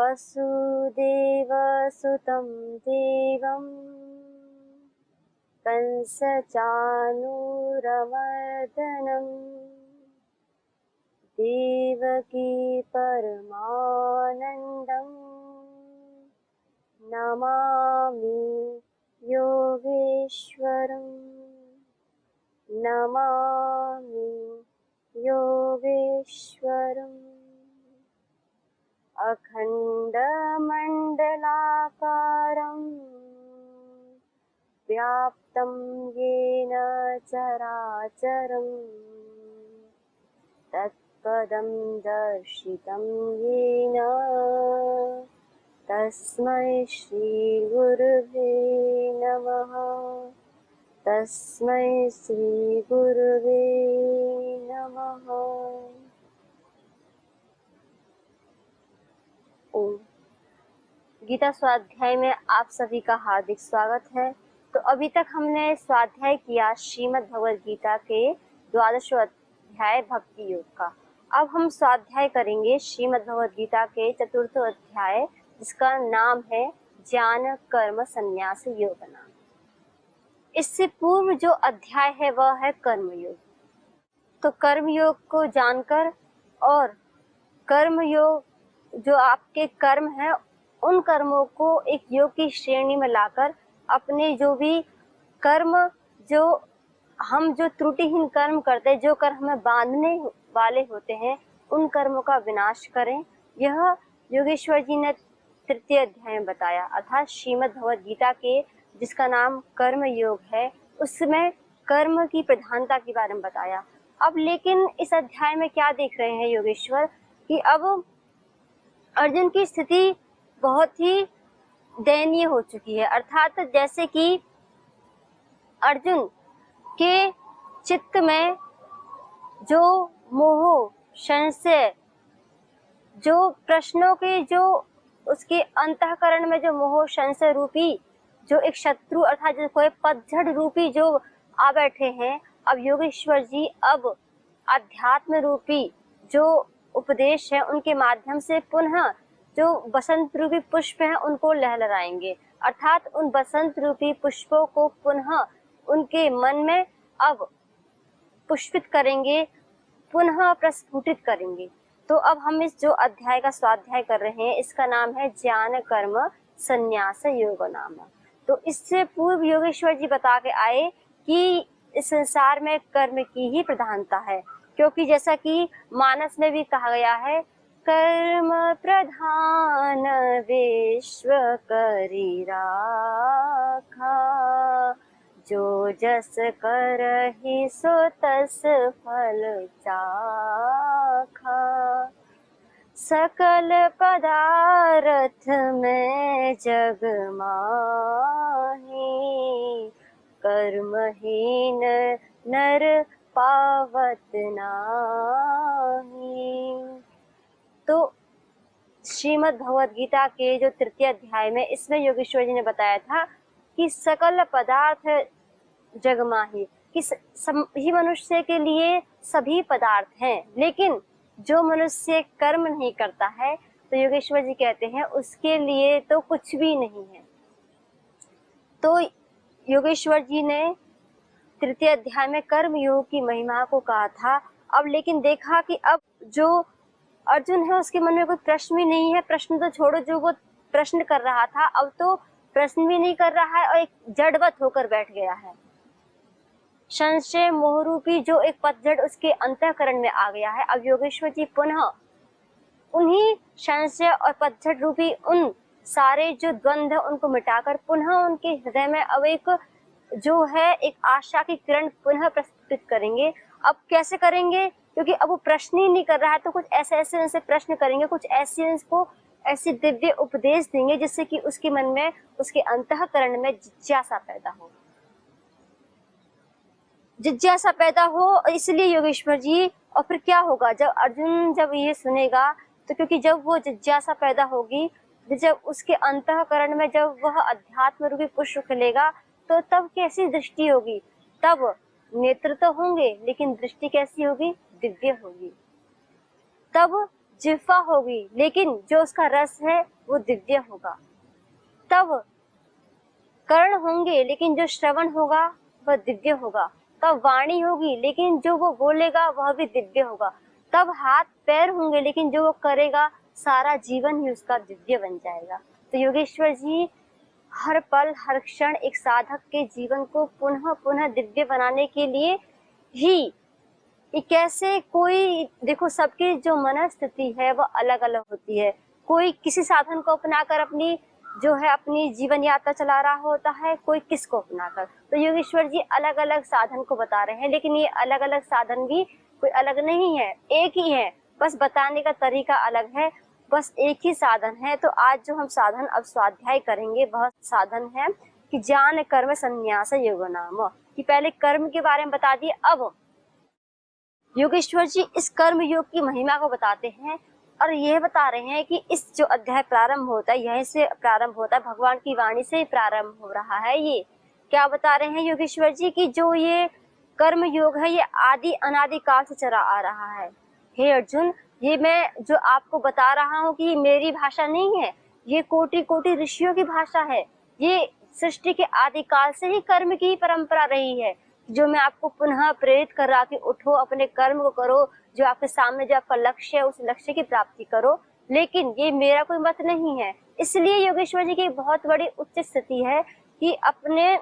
वसुदेवसुतं देवं कंसचानूरमर्दनं देवकी परमानन्दं नमामि योगेश्वरम् नमामि योगेश्वरम्। अखण्डमण्डलाकारं व्याप्तं येन चराचरं तत्पदं दर्शितं येन तस्मै श्रीगुरुवे नमः। तस्मै श्रीगुरुवे नमः। ओम। गीता स्वाध्याय में आप सभी का हार्दिक स्वागत है। तो अभी तक हमने स्वाध्याय किया श्रीमद् भगवद गीता के 12वें अध्याय भक्ति योग का। अब हम स्वाध्याय करेंगे श्रीमद् भगवद गीता के 4th अध्याय, जिसका नाम है ज्ञान कर्म संन्यास योग नाम। इससे पूर्व जो अध्याय है वह है कर्मयोग। तो कर्मयोग को जानकर और कर्मयोग जो आपके कर्म हैं उन कर्मों को एक योग की श्रेणी में लाकर अपने जो भी कर्म जो हम जो त्रुटिहीन कर्म करते हैं, जो कर्म हमें बांधने वाले होते हैं, उन कर्मों का विनाश करें। यह योगेश्वर जी ने 3 अध्याय में बताया, अर्थात श्रीमद् भगवद गीता के जिसका नाम कर्म योग है, उसमें कर्म की प्रधानता के बारे में बताया। अब लेकिन इस अध्याय में क्या देख रहे हैं योगेश्वर कि अब अर्जुन की स्थिति बहुत ही दयनीय हो चुकी है। अर्थात जैसे कि अर्जुन के चित्त में जो मोह संशय, जो प्रश्नों के जो उसके अंतःकरण में जो मोह संशय रूपी जो एक शत्रु अर्थात जो कोई पतझड़ रूपी जो आ बैठे हैं, अब योगेश्वर जी अब अध्यात्म रूपी जो उपदेश है उनके माध्यम से पुनः जो बसंत रूपी पुष्प हैं उनको लहलहाएंगे। अर्थात उन बसंत रूपी पुष्पों को पुनः उनके मन में अब पुष्पित करेंगे, पुनः प्रस्फुटित करेंगे। तो अब हम इस जो अध्याय का स्वाध्याय कर रहे हैं, इसका नाम है ज्ञान कर्म संन्यास योग नाम। तो इससे पूर्व योगेश्वर जी बता के आए कि इस संसार में कर्म की ही प्रधानता है, क्योंकि जैसा कि मानस में भी कहा गया है, कर्म प्रधान विश्व करी राखा, जो जस करहि सो तस फल चाखा। सकल पदार्थ में जग माही, कर्महीन नर पावत नाही। तो श्रीमद् भगवद गीता के जो 3 अध्याय में इसमें योगेश्वर जी ने बताया था कि सकल पदार्थ जगमाही, कि सभी मनुष्य के लिए सभी पदार्थ हैं, लेकिन जो मनुष्य कर्म नहीं करता है तो योगेश्वर जी कहते हैं उसके लिए तो कुछ भी नहीं है। तो योगेश्वर जी ने 3 अध्याय में कर्म योग की महिमा को कहा था। अब लेकिन देखा कि अब जो अर्जुन है उसके मन में कोई प्रश्न भी नहीं है। प्रश्न तो छोड़ो, जो वो प्रश्न कर रहा था अब तो प्रश्न भी नहीं कर रहा है और एक जड़वत होकर बैठ गया है। संशय मोहरूपी जो एक पतझड़ उसके अंतःकरण में आ गया है। अब योगेश्वर जी पुनः उन्हीं संशय और पतझड़ रूपी उन सारे जो द्वंद्व उनको मिटाकर पुनः उनके हृदय में अब एक जो है एक आशा की किरण पुनः प्रस्फुटित करेंगे। अब कैसे करेंगे, क्योंकि अब वो प्रश्न ही नहीं कर रहा है, तो कुछ ऐसे ऐसे उनसे प्रश्न करेंगे, कुछ ऐसी उसको ऐसी दिव्य उपदेश देंगे जिससे कि उसके मन में उसके अंतःकरण में जिज्ञासा पैदा हो, जिज्ञासा पैदा हो। इसलिए योगेश्वर जी, और फिर क्या होगा जब अर्जुन जब ये सुनेगा, तो क्योंकि जब वो जिज्ञासा पैदा होगी, जब उसके अंतःकरण में जब वह अध्यात्म रूपी पुष्प खिलेगा, तो तब कैसी दृष्टि होगी, तब नेत्र तो होंगे लेकिन दृष्टि कैसी होगी, दिव्य होगी। तब जिह्वा होगी, लेकिन जो उसका रस है वो दिव्य होगा। तब कर्ण होंगे, लेकिन जो श्रवण होगा वह दिव्य होगा। तब वाणी होगी, लेकिन जो वो बोलेगा वह भी दिव्य होगा। तब हाथ पैर होंगे, लेकिन जो वो करेगा सारा जीवन ही उसका दिव्य बन जाएगा। तो योगेश्वर जी हर पल हर क्षण एक साधक के जीवन को पुनः पुनः दिव्य बनाने के लिए ही ये कैसे, कोई देखो सबकी जो मनस्थिति है वह अलग अलग होती है। कोई किसी साधन को अपनाकर अपनी जो है अपनी जीवन यात्रा चला रहा होता है, कोई किसको अपनाकर। तो योगेश्वर जी अलग अलग साधन को बता रहे हैं, लेकिन ये अलग अलग साधन भी कोई अलग नहीं है, एक ही है, बस बताने का तरीका अलग है, बस एक ही साधन है। तो आज जो हम साधन अब स्वाध्याय करेंगे वह साधन है कि ज्ञान कर्म संन्यास योग नाम, कि पहले कर्म के बारे में बता दिए, अब योगेश्वर जी इस कर्म योग की महिमा को बताते हैं और यह बता रहे हैं कि इस जो अध्याय प्रारंभ होता है यहीं से प्रारंभ होता है, भगवान की वाणी से प्रारंभ हो रहा है। ये क्या बता रहे हैं योगेश्वर जी की जो ये कर्म योग है ये आदि अनादि काल से चला आ रहा है। हे अर्जुन, ये मैं जो आपको बता रहा हूँ कि मेरी भाषा नहीं है, ये कोटि कोटि ऋषियों की भाषा है। ये सृष्टि के आदि काल से ही कर्म की परंपरा रही है, जो मैं आपको पुनः प्रेरित कर रहा कि उठो, अपने कर्म को करो, जो आपके सामने जो आपका लक्ष्य है उस लक्ष्य की प्राप्ति करो। लेकिन ये मेरा कोई मत नहीं है। इसलिए योगेश्वर जी की बहुत बड़ी उच्च स्थिति है कि अपने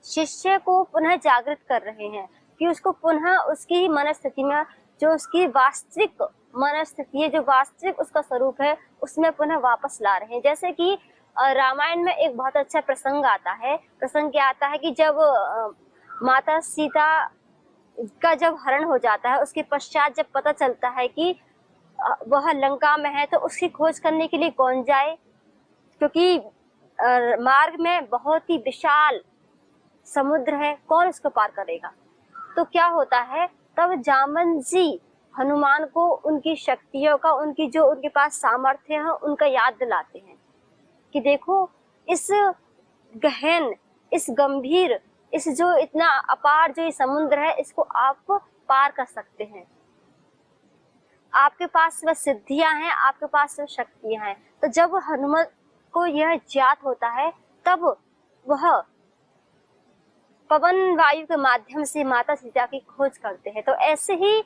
शिष्य को पुनः जागृत कर रहे हैं, कि उसको पुनः उसकी ही मनस्थिति में, जो उसकी वास्तविक मनस्थिति है, जो वास्तविक उसका स्वरूप है, उसमें पुनः वापस ला रहे हैं। जैसे कि रामायण में एक बहुत अच्छा प्रसंग आता है। प्रसंग क्या आता है कि जब माता सीता का जब हरण हो जाता है, उसके पश्चात जब पता चलता है कि वह लंका में है, तो उसकी खोज करने के लिए कौन जाए, क्योंकि मार्ग में बहुत ही विशाल समुद्र है, कौन उसको पार करेगा। तो क्या होता है, तब जामन जी हनुमान को उनकी शक्तियों का, उनकी जो उनके पास सामर्थ्य है उनका याद दिलाते हैं कि देखो इस गहन, इस गंभीर, इस जो इतना अपार जो ये समुद्र है, इसको आप पार कर सकते हैं। आपके पास वह सिद्धियां हैं, आपके पास वह शक्तियां हैं। तो जब हनुमान को यह ज्ञात होता है, तब वह पवन वायु के माध्यम से माता सीता की खोज करते हैं। तो ऐसे ही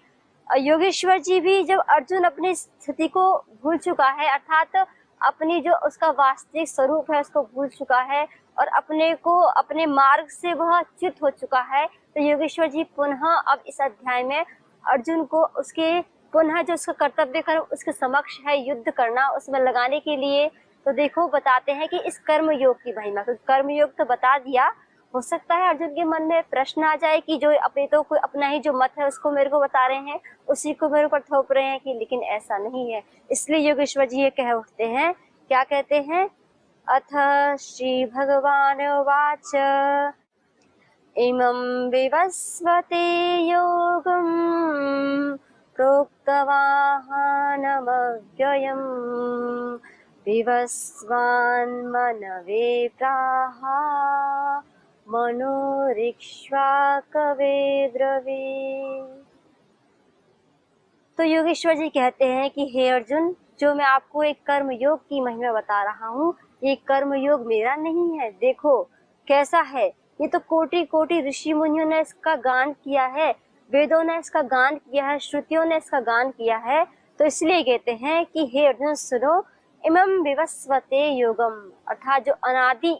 योगेश्वर जी भी जब अर्जुन अपनी स्थिति को भूल चुका है, अर्थात अपनी जो उसका वास्तविक स्वरूप है उसको भूल चुका है और अपने को अपने मार्ग से वह च्युत हो चुका है, तो योगेश्वर जी पुनः अब इस अध्याय में अर्जुन को उसके पुनः जो उसका कर्तव्य कर्म उसके समक्ष है युद्ध करना, उसमें लगाने के लिए, तो देखो बताते हैं कि इस कर्म योग की महिमा। तो कर्म योग तो बता दिया, हो सकता है अर्जुन के मन में प्रश्न आ जाए कि जो अपने तो कोई अपना ही जो मत है उसको मेरे को बता रहे हैं, उसी को मेरे ऊपर थोप रहे हैं, कि लेकिन ऐसा नहीं है। इसलिए योगेश्वर जी ये कह उठते हैं, क्या कहते हैं, अथ श्री भगवान वाच इमं विवस्वते योगं प्रोक्तवाहनमव्ययम् विवस्वान् मनवे प्राह मनोरिक्ष्वाकवे ब्रवीत्। तो योगेश्वर जी कहते हैं कि हे अर्जुन, जो मैं आपको एक कर्म योग की महिमा बता रहा हूँ, ये कर्म योग मेरा नहीं है। देखो कैसा है, ये तो कोटि कोटि ऋषि मुनियों ने इसका गान किया है, वेदों ने इसका गान किया है, श्रुतियों ने इसका गान किया है। तो इसलिए कहते हैं कि हे अर्जुन सुनो, इमं विवस्वते योगम, अर्थात जो अनादि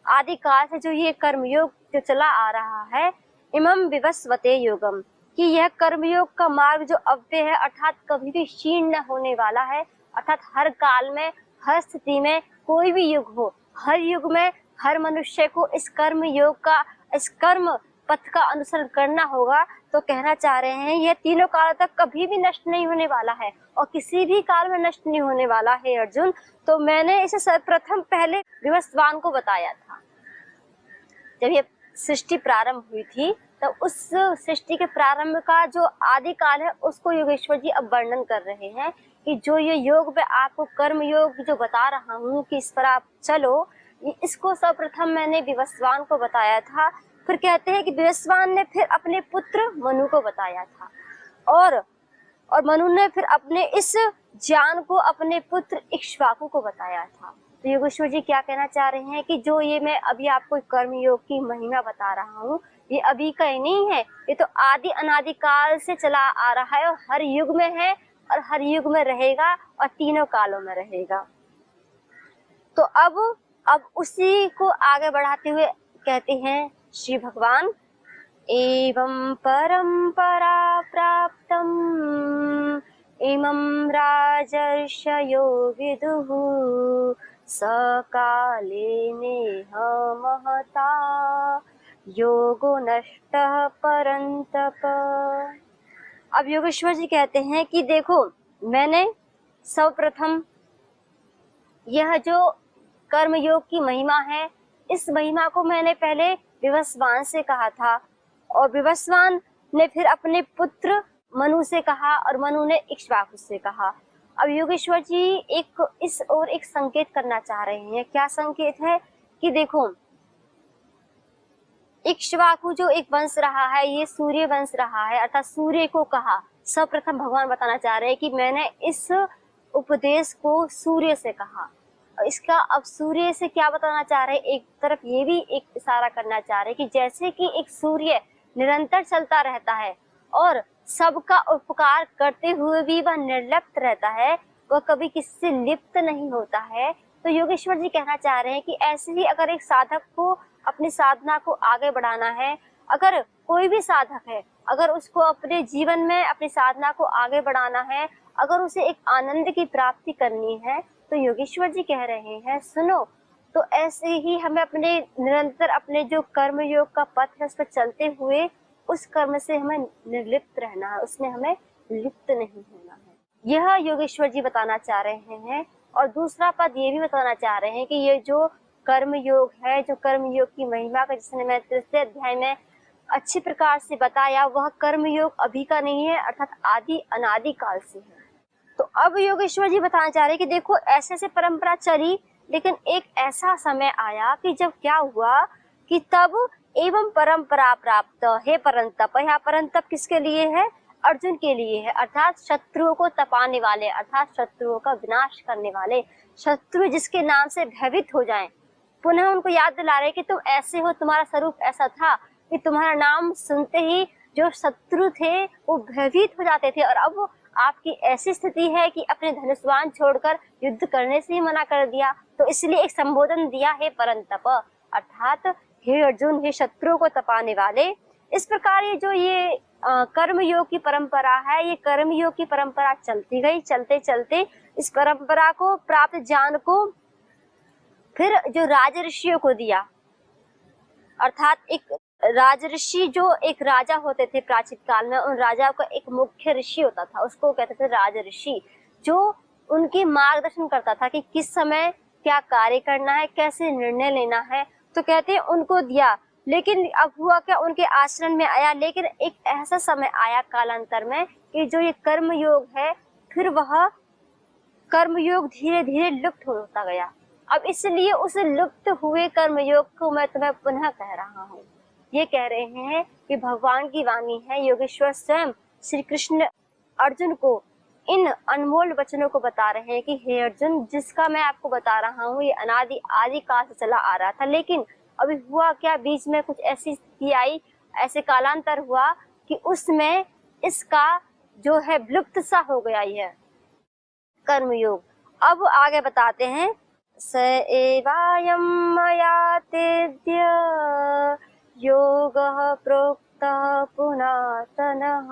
आदिकाल से जो ये कर्मयोग जो चला आ रहा है, इमं विवस्वते योगम, कि यह कर्मयोग का मार्ग जो अव्यय है, अर्थात कभी भी क्षीण न होने वाला है, अर्थात हर काल में, हर स्थिति में, कोई भी युग हो, हर युग में हर मनुष्य को इस कर्म योग का, इस कर्म पथ का अनुसरण करना होगा। तो कहना चाह रहे हैं यह तीनों काल तक कभी भी नष्ट नहीं होने वाला है और किसी भी काल में नष्ट नहीं होने वाला है अर्जुन। तो मैंने इसे सर्वप्रथम पहले विवस्वान को बताया था, जब ये सृष्टि प्रारंभ हुई थी, तब उस सृष्टि के प्रारंभ का जो आदि काल है उसको योगेश्वर जी अब वर्णन कर रहे हैं कि जो ये योग में आपको कर्म योग जो बता रहा हूँ कि इस पर आप चलो, इसको सर्वप्रथम मैंने विवस्वान को बताया था। फिर कहते हैं कि विवस्वान ने फिर अपने पुत्र मनु को बताया था, और मनु ने फिर अपने इस ज्ञान को अपने पुत्र इक्ष्वाकु को बताया था। तो योगेश्वर जी क्या कहना चाह रहे हैं कि जो ये मैं अभी आपको कर्म योग की महिमा बता रहा हूँ, ये अभी का ही नहीं है, ये तो आदि अनादि काल से चला आ रहा है और हर युग में है और हर युग में रहेगा और तीनों कालों में रहेगा। तो अब उसी को आगे बढ़ाते हुए कहते हैं श्री भगवान, एवं परंपरा प्राप्तम इमं राजर्षयो विदुः सकाले नेह महता योगो नष्टः परंतप। अब योगेश्वर जी कहते हैं कि देखो, मैंने सर्वप्रथम यह जो कर्म योग की महिमा है, इस महिमा को मैंने पहले विवस्वान से कहा था और विवस्वान ने फिर अपने पुत्र मनु से कहा और मनु ने इक्ष्वाकु से कहा। अब योगेश्वर जी एक इस और एक संकेत करना चाह रहे हैं। क्या संकेत है कि देखो, इक्ष्वाकु जो एक वंश रहा है, ये सूर्य वंश रहा है, अर्थात सूर्य को कहा। सर्वप्रथम भगवान बताना चाह रहे हैं कि मैंने इस उपदेश को सूर्य से कहा। और इसका अब सूर्य से क्या बताना चाह रहे हैं, एक तरफ ये भी एक इशारा करना चाह रहे हैं कि जैसे कि एक सूर्य निरंतर चलता रहता है और सबका उपकार करते हुए भी वह निर्लिप्त रहता है, वह कभी किसी से लिप्त नहीं होता है। तो योगेश्वर जी कहना चाह रहे हैं कि ऐसे ही अगर एक साधक को अपनी साधना को आगे बढ़ाना है, अगर कोई भी साधक है, अगर उसको अपने जीवन में अपनी साधना को आगे बढ़ाना है, अगर उसे एक आनंद की प्राप्ति करनी है, तो योगेश्वर जी कह रहे हैं सुनो, तो ऐसे ही हमें अपने निरंतर अपने जो कर्म योग का पथ है उस पर चलते हुए उस कर्म से हमें निर्लिप्त रहना है, उसमें हमें लिप्त नहीं होना है। यह योगेश्वर जी बताना चाह रहे हैं। और दूसरा पद ये भी बताना चाह रहे हैं कि ये जो कर्म योग है, जो कर्म योग की महिमा का जिसने मैं तृतीय अध्याय में अच्छी प्रकार से बताया, वह कर्म योग अभी का नहीं है, अर्थात आदि अनादि काल से है। तो अब योगेश्वर जी बताना चाह रहे हैं कि देखो, ऐसे से परंपरा चली, लेकिन एक ऐसा समय आया कि जब क्या हुआ कि तब एवं परंपरा प्राप्त, हे परंतप, यहाँ परंतप किसके लिए है, अर्जुन के लिए है, अर्थात शत्रुओं को तपाने वाले, अर्थात शत्रुओं का विनाश करने वाले, शत्रु जिसके नाम से भयभीत हो जाएं। पुनः उनको याद दिला रहे कि तुम ऐसे हो, तुम्हारा स्वरूप ऐसा था कि तुम्हारा नाम सुनते ही जो शत्रु थे वो भयभीत हो जाते थे, और अब आपकी ऐसी स्थिति है कि अपने धनुष्वान छोड़कर युद्ध करने से ही मना कर दिया। तो इसलिए एक संबोधन दिया, हे परंतप, अर्थात हे अर्जुन, हे शत्रुओं को तपाने वाले। इस प्रकार ये जो ये कर्म योग की परंपरा है, ये कर्म योग की परंपरा चलती गई, चलते चलते इस परंपरा को प्राप्त ज्ञान को फिर जो राजऋषियों को दिया, अर्थात एक राजऋषि जो एक राजा होते थे प्राचीन काल में, उन राजाओं का एक मुख्य ऋषि होता था, उसको कहते थे राजऋषि, जो उनकी मार्गदर्शन करता था कि किस समय क्या कार्य करना है, कैसे निर्णय लेना है। तो कहते हैं उनको दिया, लेकिन अब हुआ क्या, उनके आश्रम में आया, लेकिन एक ऐसा समय आया कालांतर में कि जो ये कर्म योग है, फिर वह कर्म योग धीरे धीरे लुप्त होता गया। अब इसलिए उस लुप्त हुए कर्म योग को मैं तुम्हें पुनः कह रहा हूँ। ये कह रहे हैं कि भगवान की वाणी है, योगेश्वर स्वयं श्री कृष्ण अर्जुन को इन अनमोल वचनों को बता रहे हैं कि हे अर्जुन, जिसका मैं आपको बता रहा हूँ ये अनादि आदि काल से चला आ रहा था, लेकिन अभी हुआ क्या, बीच में कुछ ऐसी स्थिति आई, ऐसे कालांतर हुआ कि उसमें इसका जो है विलुप्त सा हो गया ये कर्मयोग। अब आगे बताते हैं, स एवायं मया तेद्य योगः प्रोक्तः पुरातनः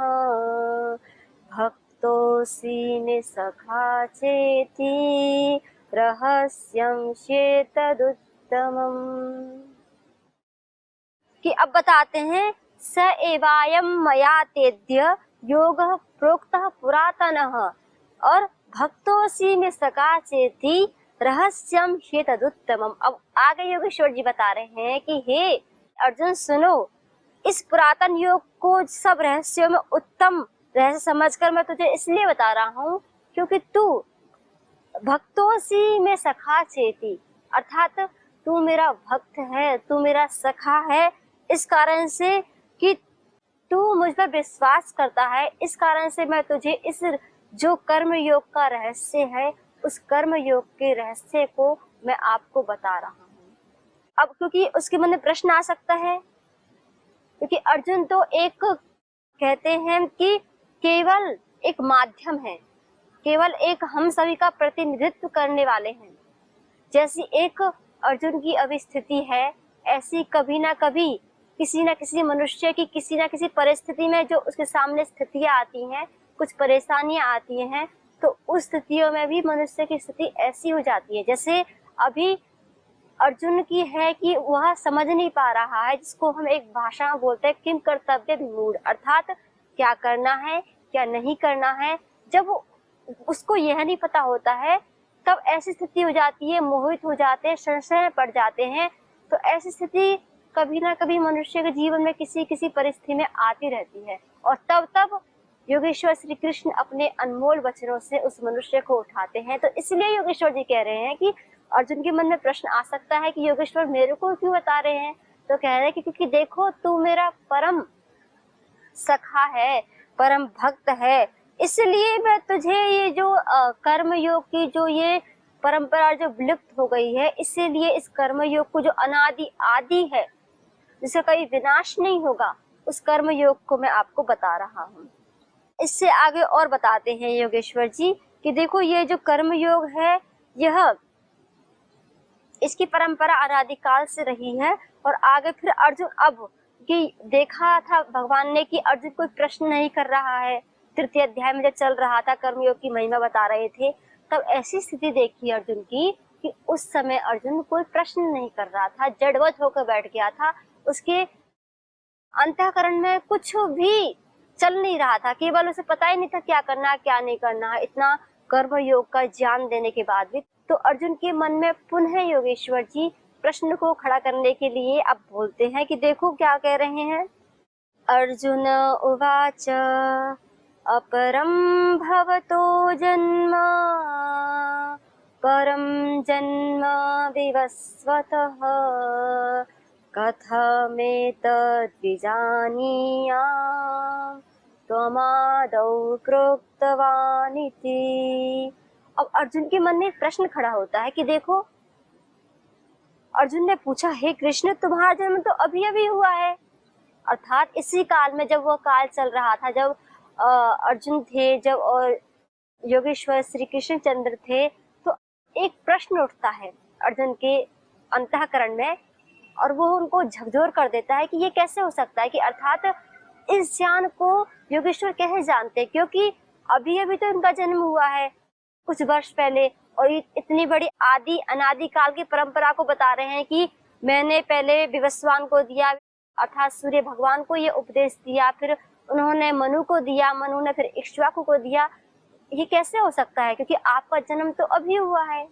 भक्तोऽसि मे सखा चेति रहस्यं ह्येतदुत्तमम्। कि अब बताते हैं, स एवायं मया तेद्य योगः प्रोक्तः पुरातनः और भक्तोऽसि मे सखा चेति रहस्यम ह्येतदुत्तमम्। अब आगे योगेश्वर जी बता रहे हैं कि हे अर्जुन सुनो, इस पुरातन योग को सब रहस्यों में उत्तम रहस्य समझकर मैं तुझे इसलिए बता रहा हूँ क्योंकि तू भक्तोऽसि में सखा चेति, अर्थात तू मेरा भक्त है, तू मेरा सखा है, इस कारण से कि तू मुझ पर विश्वास करता है, इस कारण से मैं तुझे इस जो कर्म योग का रहस्य है, उस कर्म योग के रहस्य को मैं आपको बता रहा हूँ। अब क्योंकि उसके मन में प्रश्न आ सकता है, क्योंकि अर्जुन तो एक कहते हैं कि केवल एक माध्यम है, केवल एक हम सभी का प्रतिनिधित्व करने वाले हैं। जैसी एक अर्जुन की अभी स्थिति है, ऐसी कभी ना कभी किसी न किसी मनुष्य की किसी न किसी परिस्थिति में जो उसके सामने स्थितियां आती हैं, कुछ परेशानियां आती हैं, तो उस स्थितियों में भी मनुष्य की स्थिति ऐसी हो जाती है जैसे अभी अर्जुन की है कि वह समझ नहीं पा रहा है, जिसको हम एक भाषा में बोलते हैं किम कर्तव्य विमूढ़, अर्थात क्या करना है क्या नहीं करना है। जब उसको यह नहीं पता होता है तब ऐसी स्थिति हो जाती है, मोहित हो जाते हैं, संशय में पड़ जाते हैं। तो ऐसी स्थिति कभी ना कभी मनुष्य के जीवन में किसी किसी परिस्थिति में आती रहती है, और तब योगेश्वर श्री कृष्ण अपने अनमोल वचनों से उस मनुष्य को उठाते हैं। तो इसलिए योगेश्वर जी कह रहे हैं कि अर्जुन के मन में प्रश्न आ सकता है कि योगेश्वर मेरे को क्यों बता रहे हैं, तो कह रहे हैं कि क्योंकि देखो तू मेरा परम सखा है, परम भक्त है, इसलिए मैं तुझे ये जो कर्म योग की जो ये परंपरा जो विलुप्त हो गई है, इसीलिए इस कर्म योग को जो अनादि आदि है, जिसका कभी विनाश नहीं होगा, उस कर्म योग को मैं आपको बता रहा हूँ। इससे आगे और बताते हैं योगेश्वर जी कि देखो ये जो कर्म योग है, यह इसकी परंपरा अनादिकाल से रही है। और आगे फिर अर्जुन अब कि देखा था भगवान ने कि अर्जुन कोई प्रश्न नहीं कर रहा है, तृतीय अध्याय में जब चल रहा था कर्मयोग की महिमा बता रहे थे, तब ऐसी स्थिति देखी अर्जुन की कि उस समय अर्जुन कोई प्रश्न नहीं कर रहा था, जड़वत होकर बैठ गया था, उसके अंतःकरण में कुछ भी चल नहीं रहा था, केवल उसे पता ही नहीं था क्या करना है क्या नहीं करना है, इतना कर्म योग का ज्ञान देने के बाद भी। तो अर्जुन के मन में पुनः योगेश्वर जी प्रश्न को खड़ा करने के लिए अब बोलते हैं कि देखो क्या कह रहे हैं। अर्जुन उवाच अपरम भवतो जन्म परम जन्म विवस्वतः कथमेतद्विजानीयाम् त्वमादौ प्रोक्तवानिति। अब अर्जुन के मन में एक प्रश्न खड़ा होता है कि देखो, अर्जुन ने पूछा हे कृष्ण तुम्हारा जन्म तो अभी अभी हुआ है, अर्थात इसी काल में जब वह काल चल रहा था, जब अर्जुन थे, जब और योगेश्वर श्री कृष्ण चंद्र थे, तो एक प्रश्न उठता है अर्जुन के अंतःकरण में, और वो उनको झकझोर कर देता है कि ये कैसे हो सकता है कि अर्थात इस ज्ञान को योगेश्वर कैसे जानते, क्योंकि अभी अभी तो इनका जन्म हुआ है कुछ वर्ष पहले, और इतनी बड़ी आदि अनादि काल की परंपरा को बता रहे हैं कि मैंने पहले विवस्वान को दिया, अर्थात सूर्य भगवान को ये उपदेश दिया, फिर उन्होंने मनु को दिया, मनु ने फिर इक्ष्वाकु को दिया। ये कैसे हो सकता है क्योंकि आपका जन्म तो अभी हुआ है।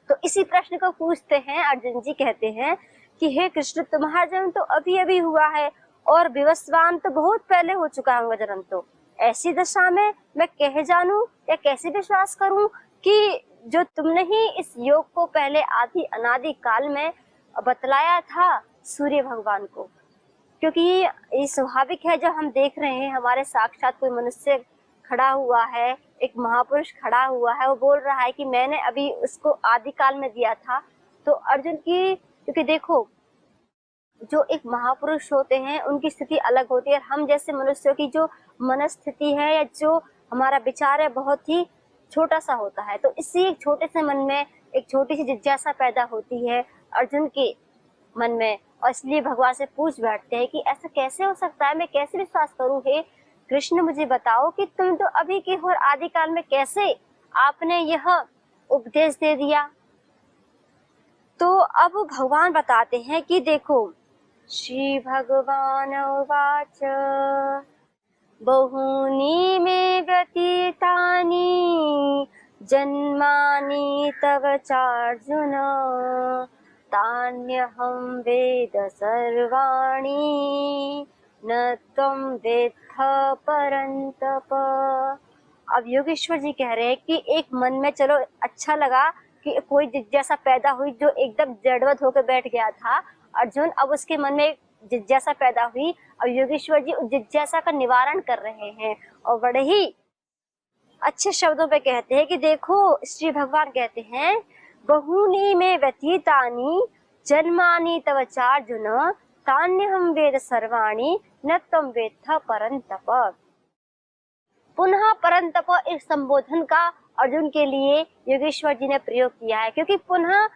तो इसी प्रश्न को पूछते हैं अर्जुन जी, कहते हैं कि हे कृष्ण तुम्हारा जन्म तो अभी अभी हुआ है और विवस्वान तो बहुत पहले हो चुका है उनका जन्म, तो ऐसी दशा में मैं कह जानूं या कैसे विश्वास करूं कि जो तुमने ही इस योग को पहले आदि अनादि काल में बतलाया था सूर्य भगवान को। क्योंकि ये स्वाभाविक है, जब हम देख रहे हैं हमारे साक्षात कोई मनुष्य खड़ा हुआ है, एक महापुरुष खड़ा हुआ है, वो बोल रहा है कि मैंने अभी उसको आदि काल में दिया था, तो अर्जुन की, क्योंकि देखो जो एक महापुरुष होते हैं उनकी स्थिति अलग होती है, हम जैसे मनुष्यों की जो मनस्थिति है या जो हमारा विचार है बहुत ही छोटा सा होता है। तो इसी एक छोटे से मन में एक छोटी सी जिज्ञासा पैदा होती है अर्जुन के मन में, और इसलिए भगवान से पूछ बैठते हैं कि ऐसा कैसे हो सकता है, मैं कैसे विश्वास करूं, हे कृष्ण मुझे बताओ कि तुम तो अभी के और आदि काल में कैसे आपने यह उपदेश दे दिया। तो अब भगवान बताते हैं कि देखो, श्री भगवान उवाच बहूनि मे व्यतीतानि जन्मानि तव चार्जुन तान्यहं वेद सर्वाणि न त्वं वेत्थ परन्तप। अब योगेश्वर जी कह रहे हैं कि एक मन में चलो अच्छा लगा कि कोई जिज्ञासा पैदा हुई, जो एकदम जड़वत होकर बैठ गया था अर्जुन, अब उसके मन में जिज्ञासा पैदा हुई। अब योगेश्वर जी उस जिज्ञासा का निवारण कर रहे हैं और बड़े ही अच्छे शब्दों पे कहते हैं कि देखो, श्री भगवान कहते हैं, बहूनि में व्यतीतानि जन्मानि तव चार्जुन, तान्यहं वेद सर्वाणि न त्वं वेत्थ परन्तप। पुनः परंतप इस संबोधन का अर्जुन के लिए योगेश्वर जी ने प्रयोग किया है, क्योंकि पुनः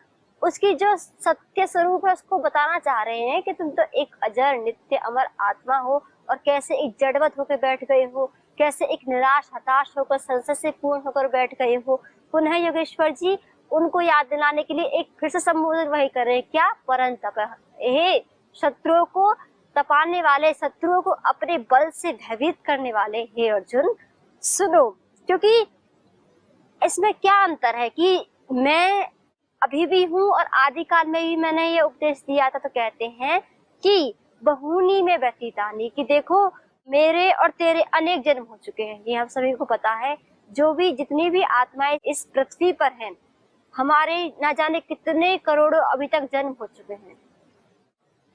उसकी जो सत्य स्वरूप है उसको बताना चाह रहे हैं कि तुम तो एक अजर नित्य अमर आत्मा हो और कैसे एक जड़वत होकर बैठ गए हो, कैसे एक निराश हताश होकर संशय से पूर्ण होकर बैठ गए हो। पुनः योगेश्वर जी उनको याद दिलाने के लिए एक फिर से संबोधन वही कर रहे हैं, क्या? परंतप, हे शत्रुओं को तपाने वाले, शत्रुओं को अपने बल से भयभीत करने वाले हे अर्जुन, सुनो। क्योंकि इसमें क्या अंतर है कि मैं अभी भी हूँ और आदिकाल में भी मैंने ये उपदेश दिया था। तो कहते हैं कि बहूनि में व्यतीतानि, कि देखो मेरे और तेरे अनेक जन्म हो चुके हैं, ये हम सभी को पता है। जो भी जितनी भी आत्माएं इस पृथ्वी पर हैं, हमारे ना जाने कितने करोड़ों अभी तक जन्म हो चुके हैं,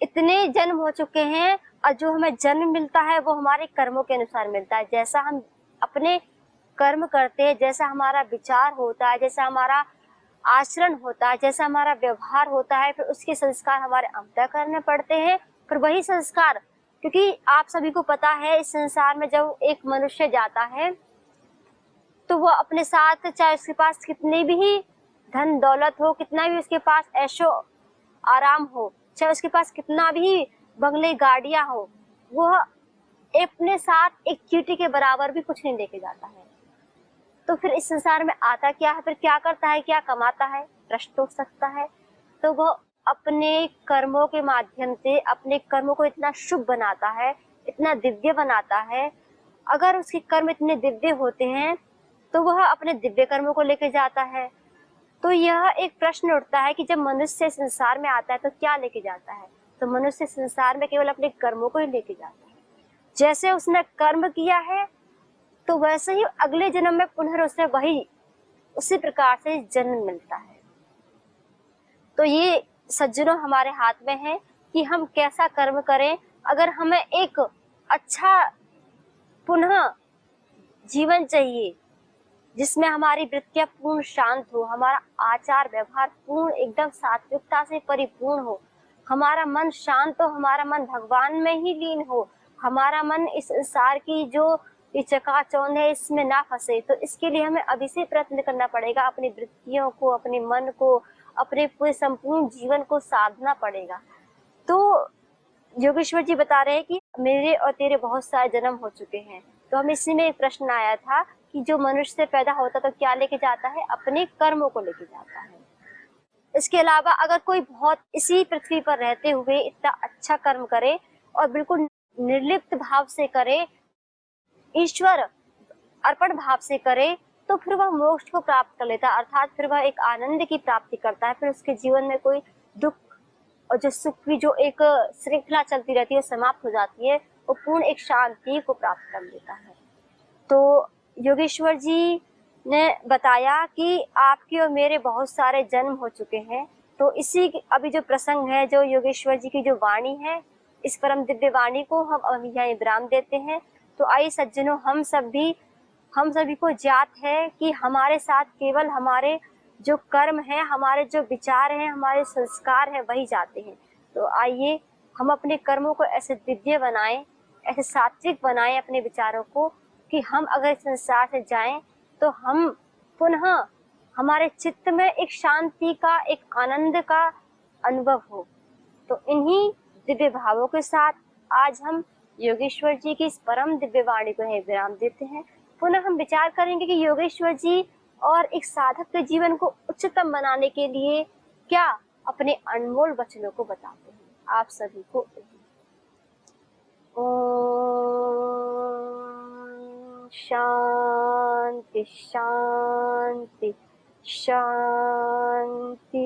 इतने जन्म हो चुके हैं। और जो हमें जन्म मिलता है वो हमारे कर्मों के अनुसार मिलता है। जैसा हम अपने कर्म करते हैं, जैसा हमारा विचार होता है, जैसा हमारा आचरण होता है, जैसा हमारा व्यवहार होता है, फिर उसके संस्कार हमारे अंतःकरण में पड़ते हैं। फिर वही संस्कार, क्योंकि आप सभी को पता है इस संसार में जब एक मनुष्य जाता है तो वो अपने साथ, चाहे उसके पास कितनी भी धन दौलत हो, कितना भी उसके पास ऐशो आराम हो, चाहे उसके पास कितना भी बंगले गाड़ियां हो, वह अपने साथ एक चींटी के बराबर भी कुछ नहीं लेके जाता है। तो फिर इस संसार में आता क्या है, फिर क्या करता है, क्या कमाता है? प्रश्न उठ सकता है। तो वह अपने कर्मों के माध्यम से अपने कर्मों को इतना शुभ बनाता है, इतना दिव्य बनाता है। अगर उसके कर्म इतने दिव्य होते हैं तो वह अपने दिव्य कर्मों को लेके जाता है। तो यह एक प्रश्न उठता है कि जब मनुष्य संसार में आता है तो क्या लेके जाता है? तो मनुष्य संसार में केवल अपने कर्मों को ही लेके जाता है। जैसे उसने कर्म किया है तो वैसे ही अगले जन्म में पुनः उसे वही उसी प्रकार से जन्म मिलता है। तो ये सज्जनों हमारे हाथ में है कि हम कैसा कर्म करें। अगर हमें एक अच्छा पुनः जीवन चाहिए जिसमें हमारी वृत्तियां पूर्ण शांत हो, हमारा आचार व्यवहार पूर्ण एकदम सात्विकता से परिपूर्ण हो, हमारा मन शांत हो, हमारा मन भगवान में ही लीन हो, हमारा मन इस संसार की जो ये चकाचौंध है इसमें ना फंसे, तो इसके लिए हमें अभी से प्रयत्न करना पड़ेगा। अपनी वृत्तियों को, अपने मन को, अपने पूरे संपूर्ण जीवन को साधना पड़ेगा। तो योगेश्वर जी बता रहे हैं कि मेरे और तेरे बहुत सारे जन्म हो चुके हैं। तो हम इसी में एक प्रश्न आया था कि जो मनुष्य से पैदा होता तो क्या लेके जाता है? अपने कर्मों को लेके जाता है। इसके अलावा अगर कोई बहुत इसी पृथ्वी पर रहते हुए इतना अच्छा कर्म करे और बिल्कुल निर्लिप्त भाव से करे, ईश्वर अर्पण भाव से करे, तो फिर वह मोक्ष को प्राप्त कर लेता है, अर्थात फिर वह एक आनंद की प्राप्ति करता है। फिर उसके जीवन में कोई दुख और जो सुख की जो एक श्रृंखला चलती रहती है समाप्त हो जाती है, वो पूर्ण एक शांति को प्राप्त कर लेता है। तो योगेश्वर जी ने बताया कि आपके और मेरे बहुत सारे जन्म हो चुके हैं। तो इसी अभी जो प्रसंग है, जो योगेश्वर जी की जो वाणी है, इस परम दिव्य वाणी को हम अभी यहाँ विराम देते हैं। तो आइए सज्जनों, हम सभी को ज्ञात है कि हमारे साथ केवल हमारे जो कर्म है, हमारे जो विचार हैं, हमारे संस्कार हैं, वही जाते हैं। तो आइए हम अपने कर्मों को ऐसे दिव्य बनाएं, ऐसे सात्विक बनाएं अपने विचारों को, कि हम अगर इस संसार से जाएं तो हम पुनः हमारे चित्त में एक शांति का, एक आनंद का अनुभव हो। तो इन्हीं दिव्य भावों के साथ आज हम योगेश्वर जी की इस परम दिव्य वाणी को यहीं विराम देते हैं। पुनः हम विचार करेंगे कि योगेश्वर जी और एक साधक के जीवन को उच्चतम बनाने के लिए क्या अपने अनमोल वचनों को बताते हैं आप सभी को। ओम शांति शांति शांति।